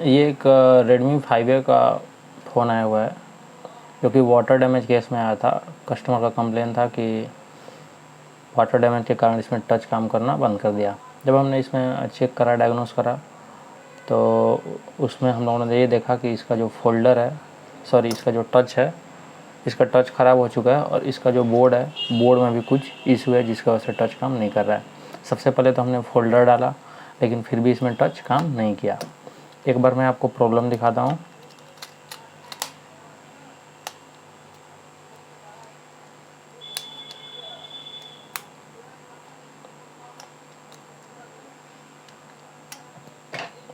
ये एक Redmi 5A का फ़ोन आया हुआ है जो कि वाटर डैमेज केस में आया था। कस्टमर का कंप्लेन था कि वाटर डैमेज के कारण इसमें टच काम करना बंद कर दिया। जब हमने इसमें चेक करा, डायग्नोस करा, तो उसमें हम लोगों ने ये देखा कि इसका जो फोल्डर है, इसका जो टच है, इसका टच ख़राब हो चुका है और इसका जो बोर्ड है, बोर्ड में भी कुछ इशू है जिसकी वजह से टच काम नहीं कर रहा है। सबसे पहले तो हमने फोल्डर डाला, लेकिन फिर भी इसमें टच काम नहीं किया। एक बार मैं आपको प्रॉब्लम दिखाता हूँ।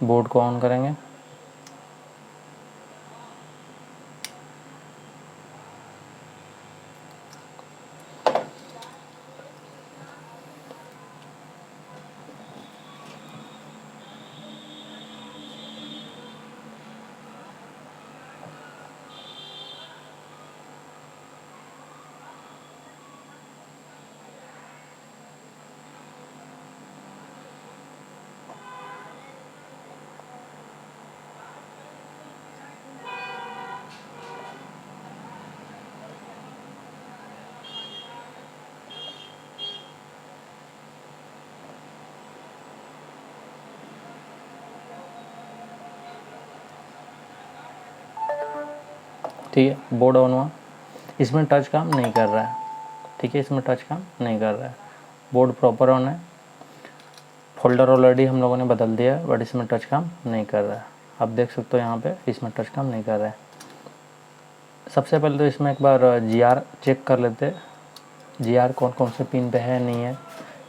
बोर्ड को ऑन करेंगे, ठीक है, बोर्ड ऑन हुआ। इसमें टच काम नहीं कर रहा है, ठीक है, इसमें टच काम नहीं कर रहा है। बोर्ड प्रॉपर ऑन है, फोल्डर ऑलरेडी हम लोगों ने बदल दिया है, बट इसमें टच काम नहीं कर रहा है। आप देख सकते हो यहाँ पे इसमें टच काम नहीं कर रहा है। सबसे पहले तो इसमें एक बार GR चेक कर लेते, GR कौन कौन से पिन पे है नहीं है।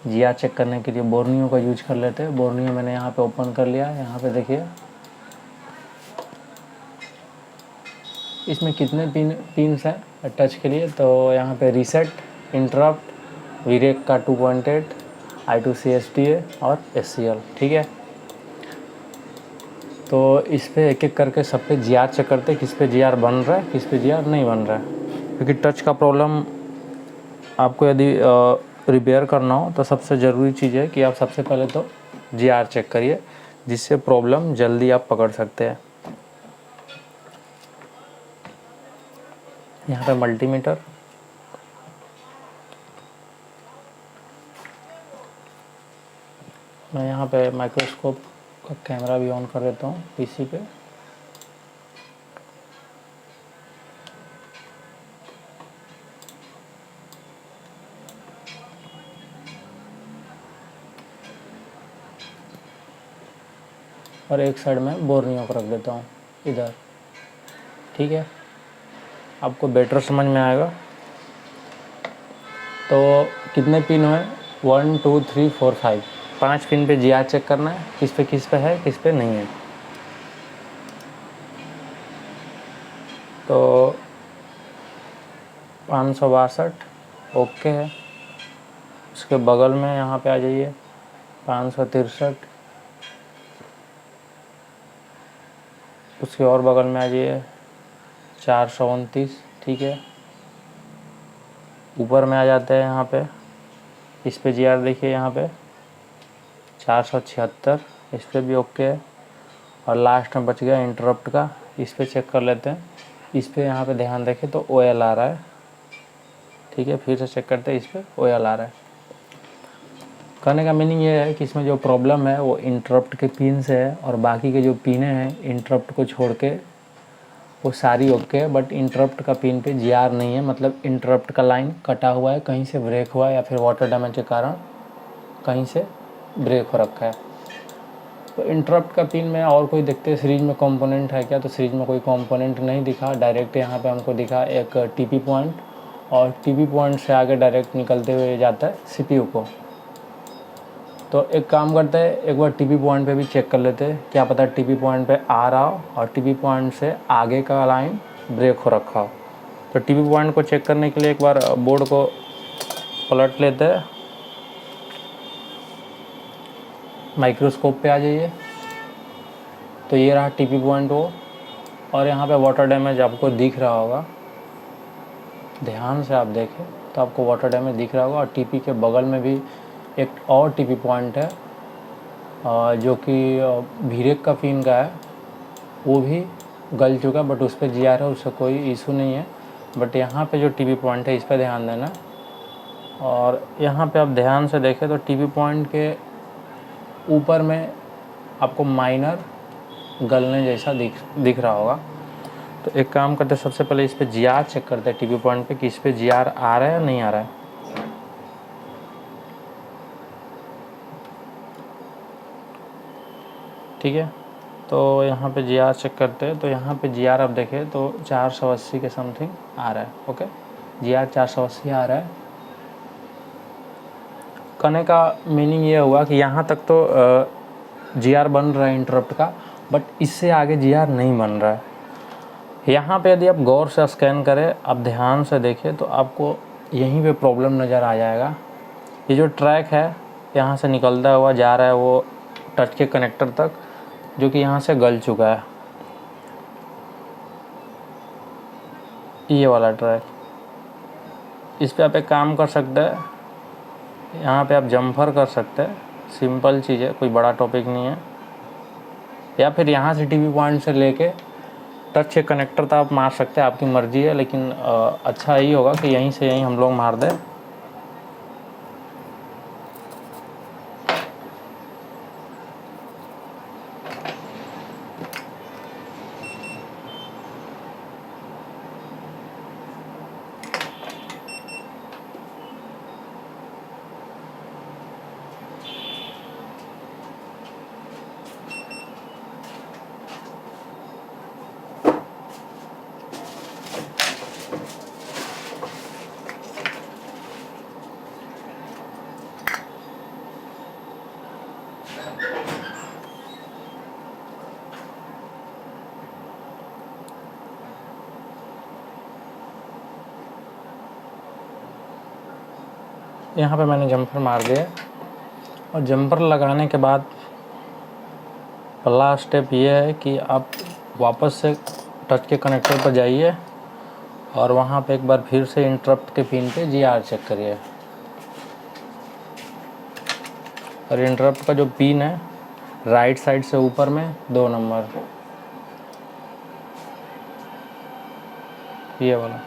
GR चेक करने के लिए बोर्नियो का यूज कर लेते हैं। बोर्नियो मैंने यहाँ पे ओपन कर लिया, यहाँ पे देखिए इसमें कितने पिन्स हैं टच के लिए। तो यहाँ पे रीसेट, इंटरप्ट, वीरेक का 2.8, I2C-SDA और SCL, ठीक है। तो इस पे एक एक करके सब पे GR चेक करते हैं, किस पे GR बन रहा है, किस पे GR नहीं बन रहा है। क्योंकि टच का प्रॉब्लम आपको यदि रिपेयर करना हो तो सबसे ज़रूरी चीज़ है कि आप सबसे पहले तो GR चेक करिए, जिससे प्रॉब्लम जल्दी आप पकड़ सकते हैं। यहाँ पे मल्टीमीटर, मैं यहाँ पे माइक्रोस्कोप का कैमरा भी ऑन कर देता हूँ PC पे। और एक साइड में बोर्नियो को रख देता हूँ इधर, ठीक है। आपको बेटर समझ में आएगा। तो कितने पिन हुए? 1 2 3 4 5, 5 पिन पे GR चेक करना है, किस पे है, किस पे नहीं है। तो 562 ओके है। उसके बगल में यहाँ पे आ जाइए, 563, उसके और बगल में आ जाइए 429, ठीक है। ऊपर में आ जाते हैं यहाँ पे, इस पे GR देखिए, यहाँ पे 476, इस पे भी ओके है। और लास्ट में बच गया इंटरप्ट का, इस पे चेक कर लेते हैं। इस पे यहाँ पे ध्यान देखें तो OL आ रहा है, ठीक है। फिर से चेक करते हैं, इस पे OL आ रहा है। कहने का मीनिंग ये है कि इसमें जो प्रॉब्लम है वो इंटरप्ट के पिन से है, और बाकी के जो पिने हैं इंटरप्ट को छोड़ के वो सारी ओके है। बट इंटरप्ट का पिन पे GR नहीं है, मतलब इंटरप्ट का लाइन कटा हुआ है, कहीं से ब्रेक हुआ है या फिर वाटर डैमेज के कारण कहीं से ब्रेक हो रखा है। तो इंटरप्ट का पिन में और कोई देखते हैं सीरीज में कंपोनेंट है क्या, तो सीरीज में कोई कंपोनेंट नहीं दिखा। डायरेक्ट यहाँ पे हमको दिखा एक TP पॉइंट, और TP पॉइंट से आगे डायरेक्ट निकलते हुए जाता है CPU को। तो एक काम करते हैं, एक बार TP पॉइंट पे भी चेक कर लेते हैं, क्या पता TP पॉइंट पे आ रहा हो और TP पॉइंट से आगे का लाइन ब्रेक हो रखा हो। तो TP पॉइंट को चेक करने के लिए एक बार बोर्ड को पलट लेते हैं, माइक्रोस्कोप पे आ जाइए। तो ये रहा TP पॉइंट वो, और यहाँ पे वाटर डैमेज आपको दिख रहा होगा, ध्यान से आप देखें तो आपको वाटर डैमेज दिख रहा होगा। और TP के बगल में भी एक और TP पॉइंट है जो कि वीरेक का पिन का है, वो भी गल चुका, बट उस पर GR है, उससे कोई इशू नहीं है। बट यहाँ पे जो TP पॉइंट है इस पर ध्यान देना। और यहाँ पे आप ध्यान से देखें तो TP पॉइंट के ऊपर में आपको माइनर गलने जैसा दिख रहा होगा। तो एक काम करते हैं, सबसे पहले इस पे GR चेक करते हैं TP पॉइंट पे कि इस पे GR आ रहा है या नहीं आ रहा है। ठीक है, तो यहाँ पे GR चेक करते हैं। तो यहाँ पे GR आप देखें तो 480 के समथिंग आ रहा है। ओके, GR 480 आ रहा है। कहने का मीनिंग ये हुआ कि यहाँ तक तो GR बन रहा है इंटरप्ट का, बट इससे आगे GR नहीं बन रहा है। यहाँ पे यदि आप गौर से स्कैन करें, आप ध्यान से देखें तो आपको यहीं पे प्रॉब्लम नज़र आ जाएगा। ये जो ट्रैक है यहाँ से निकलता हुआ जा रहा है वो टच के कनेक्टर तक, जो कि यहाँ से गल चुका है। ये वाला ट्रैक, इस पे आप एक काम कर सकते हैं, यहाँ पे आप जम्फर कर सकते हैं। सिंपल चीज़ है, कोई बड़ा टॉपिक नहीं है। या फिर यहाँ से TP पॉइंट से लेके टच के कनेक्टर तक आप मार सकते हैं, आपकी मर्जी है। लेकिन अच्छा यही होगा कि यहीं से यहीं हम लोग मार दें। यहाँ पे मैंने जम्पर मार दिया। और जम्पर लगाने के बाद पहला स्टेप ये है कि आप वापस से टच के कनेक्टर पर जाइए और वहाँ पे एक बार फिर से इंटरप्ट के पिन पे GR चेक करिए। और इंटरप्ट का जो पिन है राइट साइड से ऊपर में 2 नंबर, ये वाला।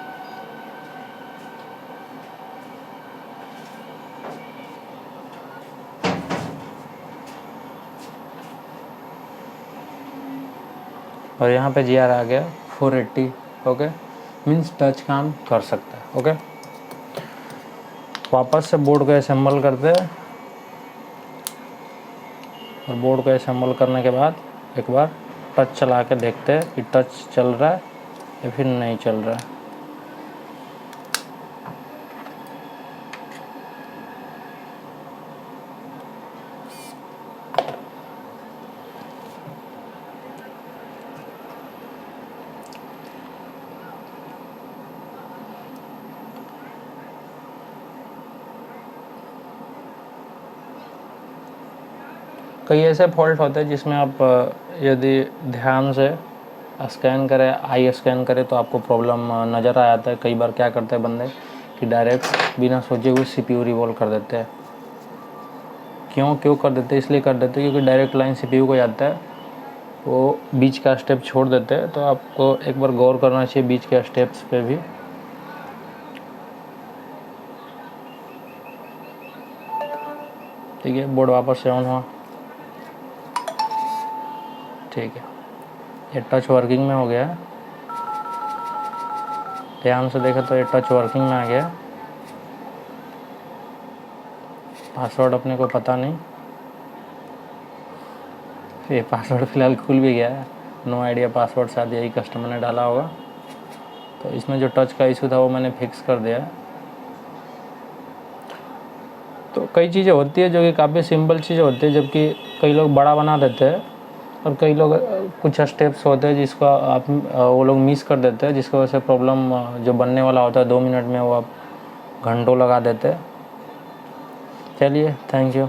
और यहाँ पे GR आ गया 480। ओके, मीन्स टच काम कर सकता है। ओके, वापस से बोर्ड को असेंबल करते हैं। और बोर्ड को असेंबल करने के बाद एक बार टच चला के देखते हैं कि टच चल रहा है या फिर नहीं चल रहा है। कई ऐसे फॉल्ट होते हैं जिसमें आप यदि ध्यान से स्कैन करें, आई स्कैन करें, तो आपको प्रॉब्लम नज़र आ जाता है। कई बार क्या करते हैं बंदे कि डायरेक्ट बिना सोचे हुए CPU रिवॉल्व कर देते हैं। क्यों कर देते हैं? इसलिए कर देते हैं क्योंकि डायरेक्ट लाइन CPU को जाता है, वो बीच का स्टेप छोड़ देते हैं। तो आपको एक बार गौर करना चाहिए बीच के स्टेप्स पे भी। ठीक है, बोर्ड वापस से ऑन हुआ। ठीक है, ये टच वर्किंग में हो गया है। ध्यान से देखें तो ये टच वर्किंग में आ गया। पासवर्ड अपने को पता नहीं, ये पासवर्ड फ़िलहाल खुल भी गया है। नो आइडिया पासवर्ड, शायद यही कस्टमर ने डाला होगा। तो इसमें जो टच का इशू था वो मैंने फिक्स कर दिया। तो कई चीज़ें होती है जो कि काफ़ी सिंपल चीज़ें होती है, जबकि कई लोग बड़ा बना देते हैं और कई लोग कुछ स्टेप्स होते हैं जिसको आप वो लोग मिस कर देते हैं, जिसकी वजह से प्रॉब्लम जो बनने वाला होता है 2 मिनट में वो आप घंटों लगा देते हैं। चलिए, थैंक यू।